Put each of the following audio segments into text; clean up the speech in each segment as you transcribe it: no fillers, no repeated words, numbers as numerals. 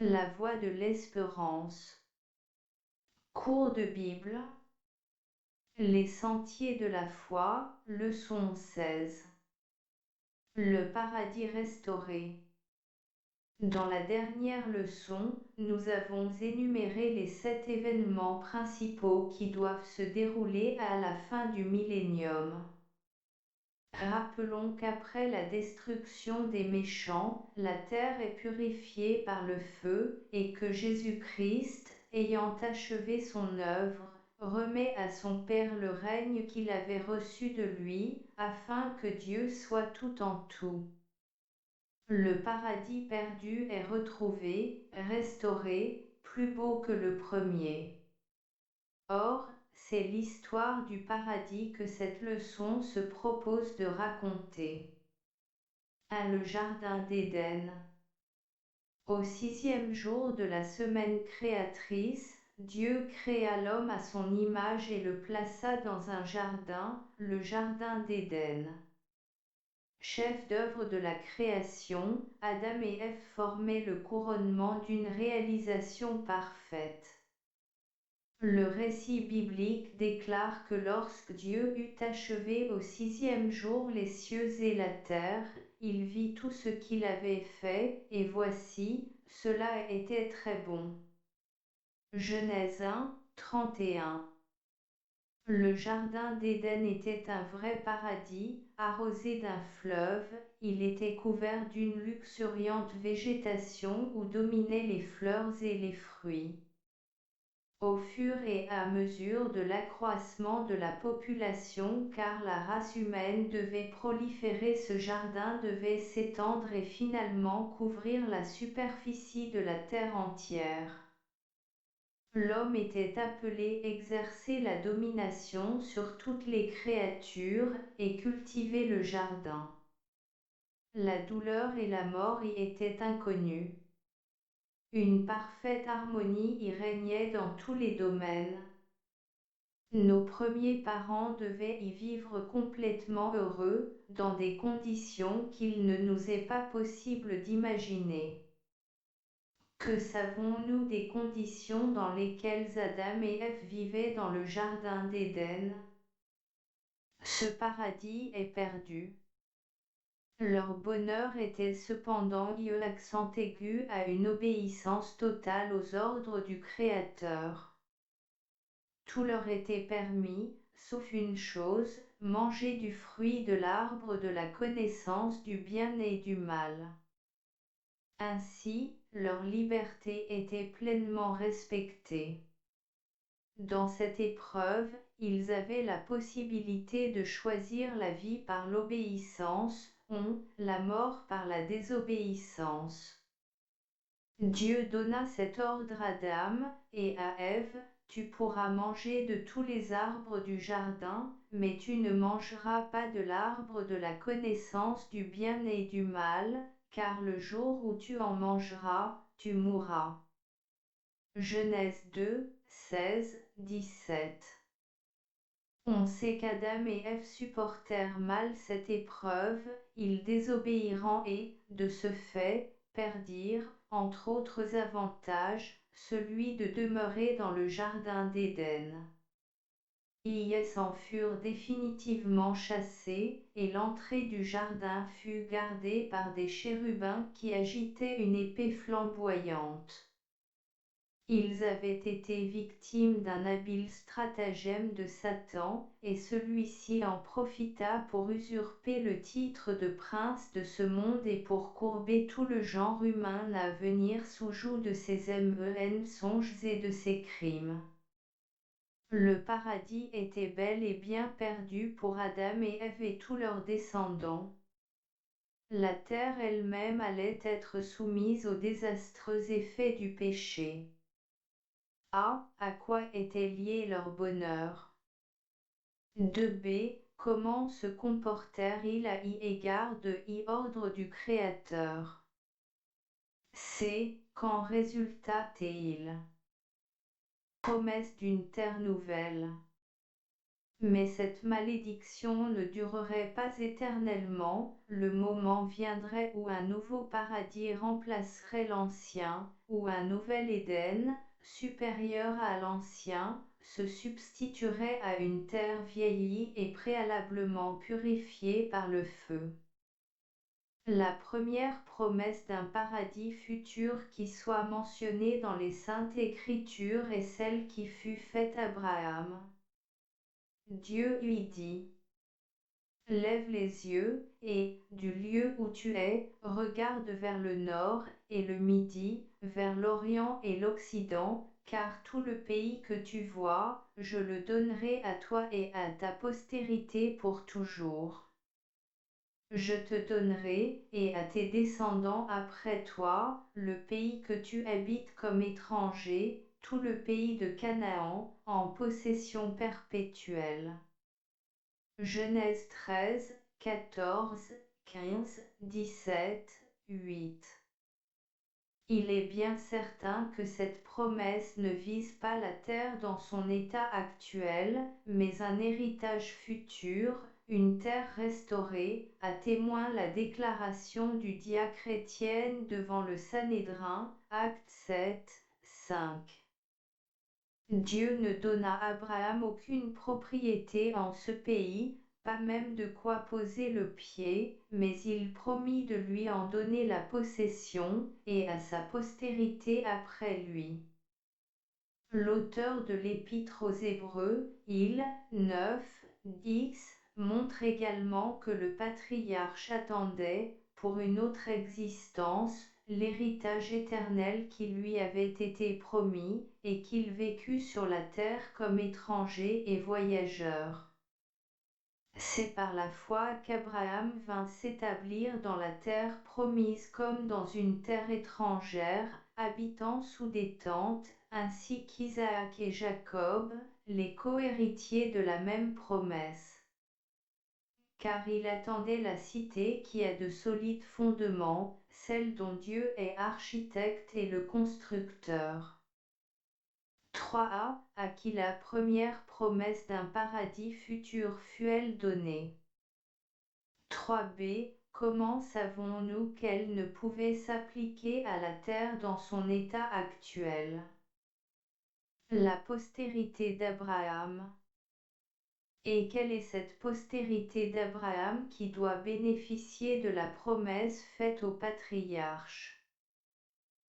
La voie de l'espérance. Cours de Bible. Les sentiers de la foi, leçon 16. Le paradis restauré. Dans la dernière leçon, nous avons énuméré les 7 événements principaux qui doivent se dérouler à la fin du millénium. Rappelons qu'après la destruction des méchants, la terre est purifiée par le feu, et que Jésus-Christ, ayant achevé son œuvre, remet à son Père le règne qu'il avait reçu de lui, afin que Dieu soit tout en tout. Le paradis perdu est retrouvé, restauré, plus beau que le premier. Or, c'est l'histoire du paradis que cette leçon se propose de raconter. Le jardin d'Éden. Au 6e jour de la semaine créatrice, Dieu créa l'homme à son image et le plaça dans un jardin, le jardin d'Éden. Chef d'œuvre de la création, Adam et Ève formaient le couronnement d'une réalisation parfaite. Le récit biblique déclare que lorsque Dieu eut achevé au 6e jour les cieux et la terre, il vit tout ce qu'il avait fait, et voici, cela était très bon. Genèse 1, 31. Le jardin d'Éden était un vrai paradis, arrosé d'un fleuve, il était couvert d'une luxuriante végétation où dominaient les fleurs et les fruits. Au fur et à mesure de l'accroissement de la population, car la race humaine devait proliférer, ce jardin devait s'étendre et finalement couvrir la superficie de la terre entière. L'homme était appelé à exercer la domination sur toutes les créatures et cultiver le jardin. La douleur et la mort y étaient inconnues. Une parfaite harmonie y régnait dans tous les domaines. Nos premiers parents devaient y vivre complètement heureux, dans des conditions qu'il ne nous est pas possible d'imaginer. Que savons-nous des conditions dans lesquelles Adam et Ève vivaient dans le jardin d'Éden? Ce paradis est perdu. Leur bonheur était cependant lié l'accent aigu à une obéissance totale aux ordres du Créateur. Tout leur était permis, sauf une chose, manger du fruit de l'arbre de la connaissance du bien et du mal. Ainsi, leur liberté était pleinement respectée. Dans cette épreuve, ils avaient la possibilité de choisir la vie par l'obéissance, ou la mort par la désobéissance. Dieu donna cet ordre à Adam et à Ève: tu pourras manger de tous les arbres du jardin, mais tu ne mangeras pas de l'arbre de la connaissance du bien et du mal, car le jour où tu en mangeras, tu mourras. Genèse 2, 16, 17. On sait qu'Adam et Ève supportèrent mal cette épreuve, ils désobéiront et, de ce fait, perdirent, entre autres avantages, celui de demeurer dans le jardin d'Éden. Ils en furent définitivement chassés, et l'entrée du jardin fut gardée par des chérubins qui agitaient une épée flamboyante. Ils avaient été victimes d'un habile stratagème de Satan, et celui-ci en profita pour usurper le titre de prince de ce monde et pour courber tout le genre humain à venir sous joug de ses mensonges et de ses crimes. Le paradis était bel et bien perdu pour Adam et Ève et tous leurs descendants. La terre elle-même allait être soumise aux désastreux effets du péché. À quoi était lié leur bonheur? 2b. Comment se comportèrent-ils à égard de ordre du Créateur? C. Qu'en résulta-t-il? Promesse d'une terre nouvelle. Mais cette malédiction ne durerait pas éternellement, le moment viendrait où un nouveau paradis remplacerait l'ancien, où un nouvel Éden, supérieur à l'ancien, se substituerait à une terre vieillie et préalablement purifiée par le feu. La première promesse d'un paradis futur qui soit mentionnée dans les Saintes Écritures est celle qui fut faite à Abraham. Dieu lui dit: Lève les yeux, et, du lieu où tu es, regarde vers le nord et le midi, vers l'orient et l'occident, car tout le pays que tu vois, je le donnerai à toi et à ta postérité pour toujours. Je te donnerai, et à tes descendants après toi, le pays que tu habites comme étranger, tout le pays de Canaan, en possession perpétuelle. Genèse 13, 14, 15, 17, 8. Il est bien certain que cette promesse ne vise pas la terre dans son état actuel, mais un héritage futur, une terre restaurée, à témoin la déclaration du diacre Étienne devant le Sanhédrin, Acte 7, 5. Dieu ne donna à Abraham aucune propriété en ce pays, pas même de quoi poser le pied, mais il promit de lui en donner la possession, et à sa postérité après lui. L'auteur de l'Épître aux Hébreux, 9, 10, montre également que le patriarche attendait, pour une autre existence, l'héritage éternel qui lui avait été promis, et qu'il vécut sur la terre comme étranger et voyageur. C'est par la foi qu'Abraham vint s'établir dans la terre promise comme dans une terre étrangère, habitant sous des tentes, ainsi qu'Isaac et Jacob, les cohéritiers de la même promesse. Car il attendait la cité qui a de solides fondements, celle dont Dieu est architecte et le constructeur. 3a, à qui la première promesse d'un paradis futur fut-elle donnée. 3b, comment savons-nous qu'elle ne pouvait s'appliquer à la terre dans son état actuel? La postérité d'Abraham. Et quelle est cette postérité d'Abraham qui doit bénéficier de la promesse faite au patriarche?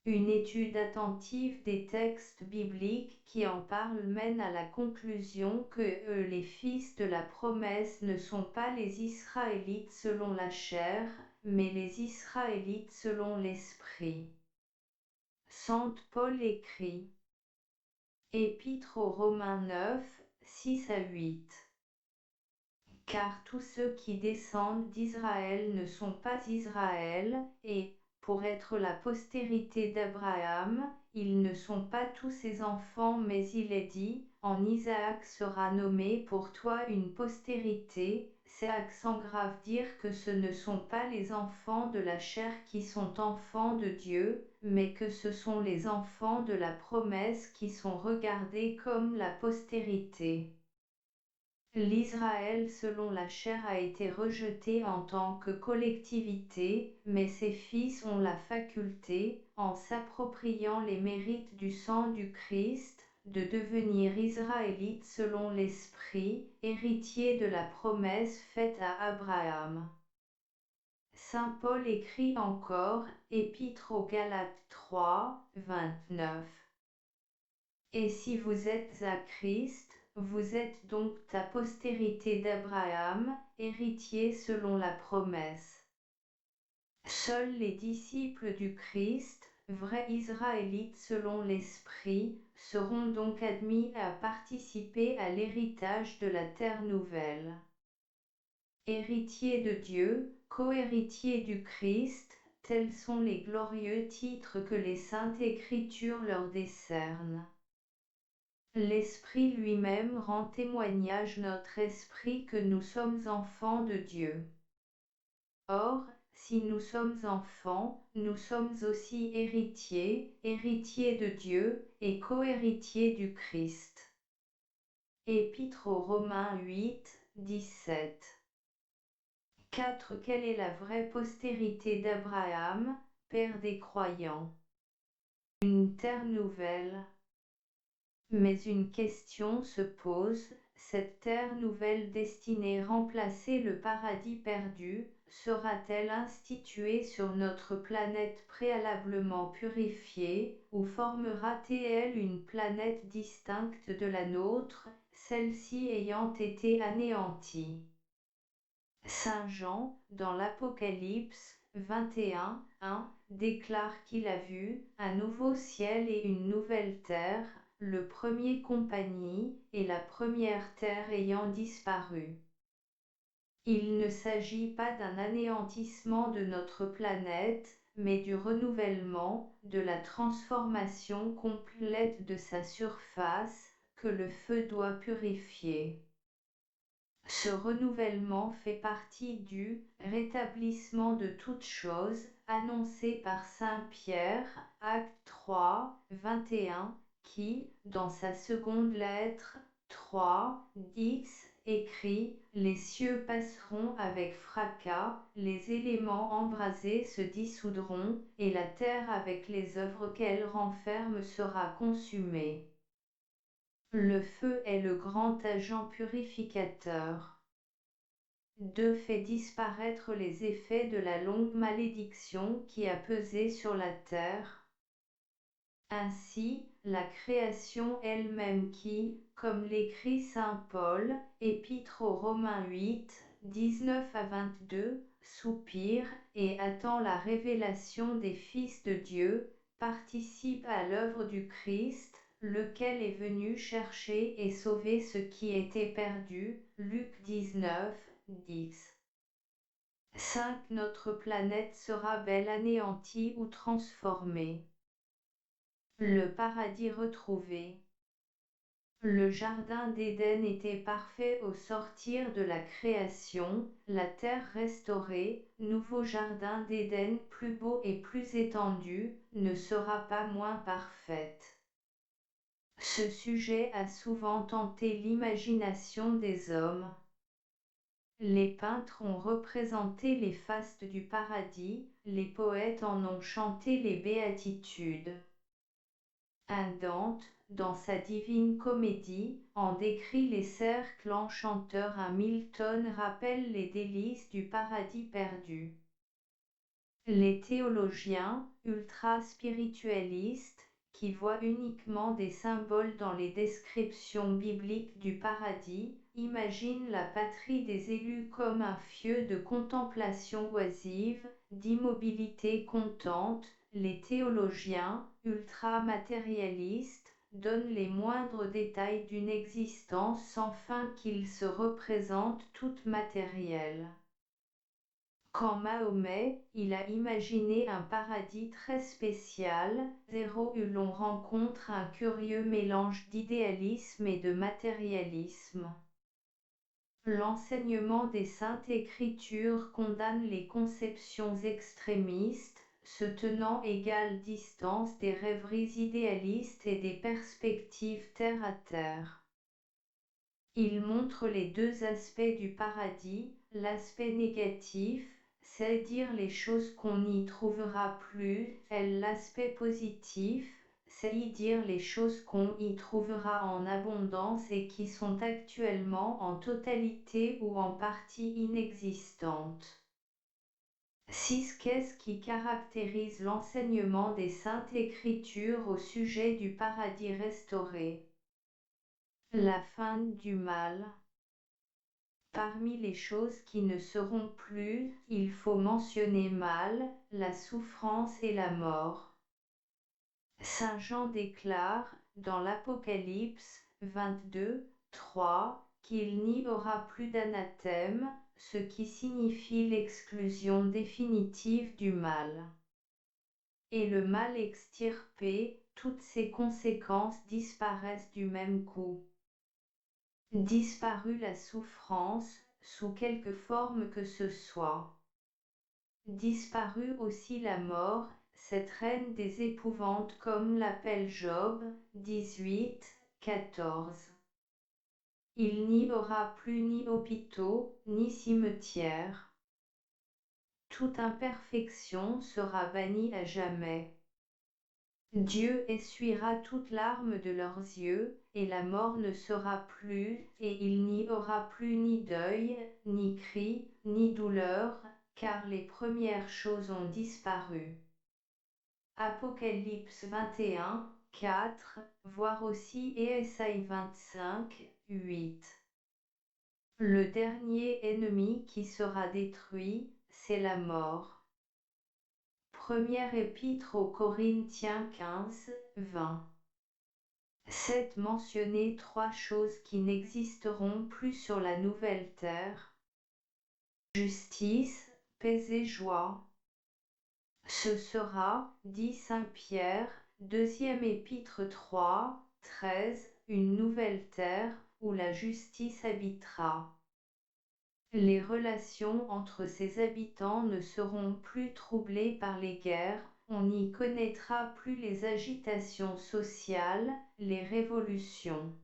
Une étude attentive des textes bibliques qui en parlent mène à la conclusion que les fils de la promesse ne sont pas les Israélites selon la chair, mais les Israélites selon l'esprit. Saint Paul écrit. Épître aux Romains 9, 6 à 8. Car tous ceux qui descendent d'Israël ne sont pas Israël, et, pour être la postérité d'Abraham, ils ne sont pas tous ses enfants, mais il est dit, en Isaac sera nommé pour toi une postérité. C'est accent grave dire que ce ne sont pas les enfants de la chair qui sont enfants de Dieu, mais que ce sont les enfants de la promesse qui sont regardés comme la postérité. L'Israël selon la chair a été rejeté en tant que collectivité, mais ses fils ont la faculté, en s'appropriant les mérites du sang du Christ, de devenir Israélites selon l'Esprit, héritiers de la promesse faite à Abraham. Saint Paul écrit encore, Épître aux Galates 3, 29. Et si vous êtes à Christ, vous êtes donc la postérité d'Abraham, héritier selon la promesse. Seuls les disciples du Christ, vrais Israélites selon l'Esprit, seront donc admis à participer à l'héritage de la terre nouvelle. Héritiers de Dieu, co-héritiers du Christ, tels sont les glorieux titres que les Saintes Écritures leur décernent. L'Esprit lui-même rend témoignage notre esprit que nous sommes enfants de Dieu. Or, si nous sommes enfants, nous sommes aussi héritiers, héritiers de Dieu, et co-héritiers du Christ. Épître aux Romains 8, 17. 4. Quelle est la vraie postérité d'Abraham, père des croyants? Une terre nouvelle. Mais une question se pose, cette terre nouvelle destinée remplacer le paradis perdu, sera-t-elle instituée sur notre planète préalablement purifiée, ou formera-t-elle une planète distincte de la nôtre, celle-ci ayant été anéantie? Saint Jean, dans l'Apocalypse 21, 1, déclare qu'il a vu un nouveau ciel et une nouvelle terre, le premier compagnie et la première terre ayant disparu. Il ne s'agit pas d'un anéantissement de notre planète, mais du renouvellement, de la transformation complète de sa surface, que le feu doit purifier. Ce renouvellement fait partie du rétablissement de toutes choses, annoncé par saint Pierre, acte 3, 21, qui, dans sa seconde lettre, 3, X, écrit: les cieux passeront avec fracas, les éléments embrasés se dissoudront, et la terre avec les œuvres qu'elle renferme sera consumée. Le feu est le grand agent purificateur. 2. Fait disparaître les effets de la longue malédiction qui a pesé sur la terre. Ainsi, la création elle-même qui, comme l'écrit saint Paul, Épître aux Romains 8, 19 à 22, soupire et attend la révélation des fils de Dieu, participe à l'œuvre du Christ, lequel est venu chercher et sauver ce qui était perdu. Luc 19, 10. 5. Notre planète sera-t-elle anéantie ou transformée? Le paradis retrouvé. Le jardin d'Éden était parfait au sortir de la création, la terre restaurée, nouveau jardin d'Éden plus beau et plus étendu, ne sera pas moins parfaite. Ce sujet a souvent tenté l'imagination des hommes. Les peintres ont représenté les fastes du paradis, les poètes en ont chanté les béatitudes. Dante, dans sa Divine Comédie, en décrit les cercles enchanteurs. Milton rappelle les délices du paradis perdu. Les théologiens, ultra-spiritualistes, qui voient uniquement des symboles dans les descriptions bibliques du paradis, imaginent la patrie des élus comme un lieu de contemplation oisive, d'immobilité constante. Les théologiens, ultra-matérialistes, donnent les moindres détails d'une existence sans fin qu'ils se représentent toute matérielle. Quand Mahomet, il a imaginé un paradis très spécial, où l'on rencontre un curieux mélange d'idéalisme et de matérialisme. L'enseignement des Saintes Écritures condamne les conceptions extrémistes, se tenant égale distance des rêveries idéalistes et des perspectives terre à terre. Il montre les deux aspects du paradis, l'aspect négatif, c'est dire les choses qu'on n'y trouvera plus, et l'aspect positif, c'est y dire les choses qu'on y trouvera en abondance et qui sont actuellement en totalité ou en partie inexistantes. 6. Qu'est-ce qui caractérise l'enseignement des Saintes Écritures au sujet du paradis restauré? La fin du mal. Parmi les choses qui ne seront plus, il faut mentionner mal, la souffrance et la mort. Saint Jean déclare, dans l'Apocalypse 22, 3, qu'il n'y aura plus d'anathème, ce qui signifie l'exclusion définitive du mal. Et le mal extirpé, toutes ses conséquences disparaissent du même coup. Disparut la souffrance, sous quelque forme que ce soit. Disparut aussi la mort, cette reine des épouvantes comme l'appelle Job, 18, 14. Il n'y aura plus ni hôpitaux, ni cimetières. Toute imperfection sera bannie à jamais. Dieu essuiera toute larme de leurs yeux, et la mort ne sera plus, et il n'y aura plus ni deuil, ni cri, ni douleur, car les premières choses ont disparu. Apocalypse 21, 4, voir aussi Ésaïe 25, 8. Le dernier ennemi qui sera détruit, c'est la mort. Première épître aux Corinthiens 15, 20. 7. Mentionner 3 choses qui n'existeront plus sur la nouvelle terre. Justice, paix et joie. Ce sera, dit saint Pierre, deuxième épître 3, 13, une nouvelle terre, où la justice habitera. Les relations entre ses habitants ne seront plus troublées par les guerres, on n'y connaîtra plus les agitations sociales, les révolutions.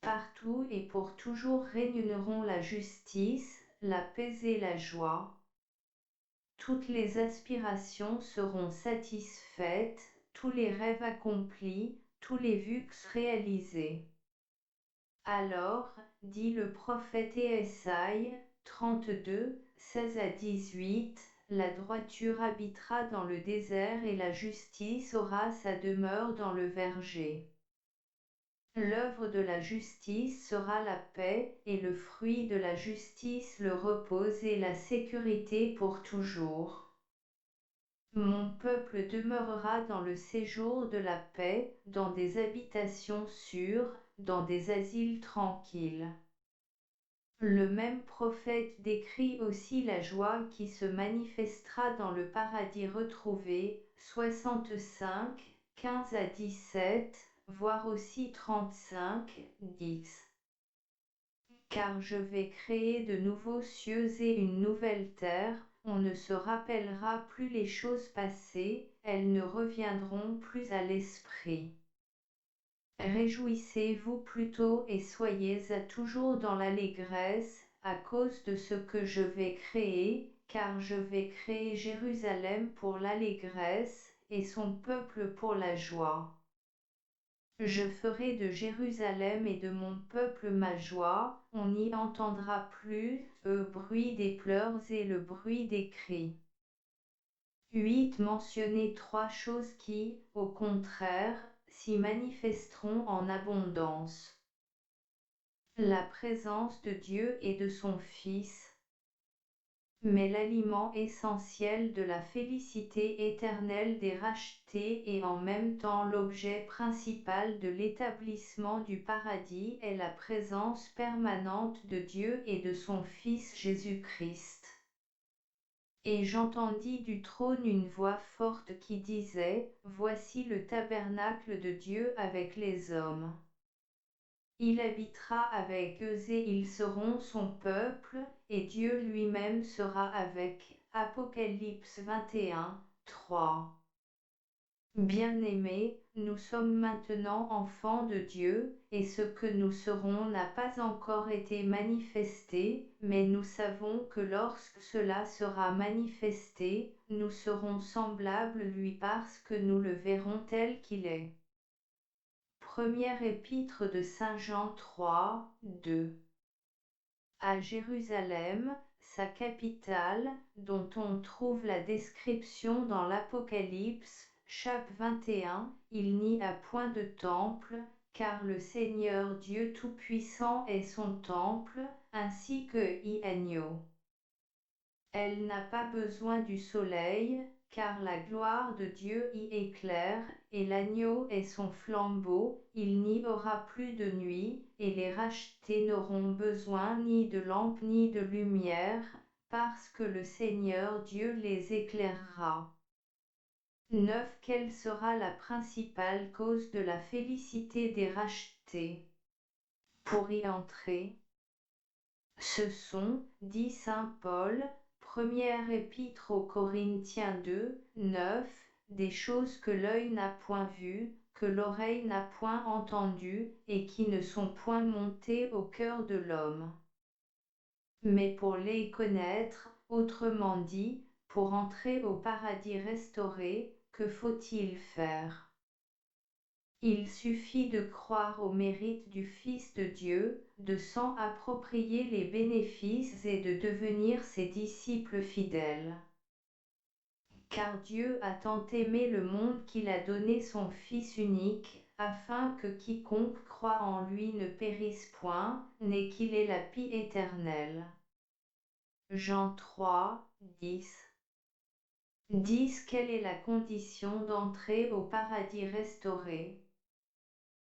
Partout et pour toujours régneront la justice, la paix et la joie. Toutes les aspirations seront satisfaites, tous les rêves accomplis, tous les vues réalisés. Alors, dit le prophète Ésaïe, 32, 16 à 18, la droiture habitera dans le désert et la justice aura sa demeure dans le verger. L'œuvre de la justice sera la paix, et le fruit de la justice le repose et la sécurité pour toujours. Mon peuple demeurera dans le séjour de la paix, dans des habitations sûres, dans des asiles tranquilles. Le même prophète décrit aussi la joie qui se manifestera dans le paradis retrouvé, 65, 15 à 17, voire aussi 35, 10. Car je vais créer de nouveaux cieux et une nouvelle terre, on ne se rappellera plus les choses passées, elles ne reviendront plus à l'esprit. Réjouissez-vous plutôt et soyez à toujours dans l'allégresse, à cause de ce que je vais créer, car je vais créer Jérusalem pour l'allégresse, et son peuple pour la joie. Je ferai de Jérusalem et de mon peuple ma joie, on n'y entendra plus le bruit des pleurs et le bruit des cris. 8. Mentionner 3 choses qui, au contraire, s'y manifesteront en abondance. La présence de Dieu et de son Fils. Mais l'aliment essentiel de la félicité éternelle des rachetés et en même temps l'objet principal de l'établissement du paradis est la présence permanente de Dieu et de son Fils Jésus-Christ. Et j'entendis du trône une voix forte qui disait, Voici le tabernacle de Dieu avec les hommes. Il habitera avec eux et ils seront son peuple, et Dieu lui-même sera avec. Apocalypse 21, 3. Bien-aimés, nous sommes maintenant enfants de Dieu, et ce que nous serons n'a pas encore été manifesté, mais nous savons que lorsque cela sera manifesté, nous serons semblables lui parce que nous le verrons tel qu'il est. Première épître de Saint Jean 3, 2. À Jérusalem, sa capitale, dont on trouve la description dans l'Apocalypse, chapitre 21, il n'y a point de temple, car le Seigneur Dieu Tout-Puissant est son temple, ainsi que agneau. Elle n'a pas besoin du soleil, car la gloire de Dieu y éclaire, et l'agneau est son flambeau, il n'y aura plus de nuit, et les rachetés n'auront besoin ni de lampe ni de lumière, parce que le Seigneur Dieu les éclairera. 9. Quelle sera la principale cause de la félicité des rachetés? Pour y entrer, ce sont, dit saint Paul, Première épître aux Corinthiens 2, 9, des choses que l'œil n'a point vues, que l'oreille n'a point entendues, et qui ne sont point montées au cœur de l'homme. Mais pour les connaître, autrement dit, pour entrer au paradis restauré, que faut-il faire? Il suffit de croire au mérite du Fils de Dieu, de s'en approprier les bénéfices et de devenir ses disciples fidèles. Car Dieu a tant aimé le monde qu'il a donné son Fils unique, afin que quiconque croit en lui ne périsse point, mais qu'il ait la vie éternelle. Jean 3, 10. 10. Quelle est la condition d'entrer au paradis restauré?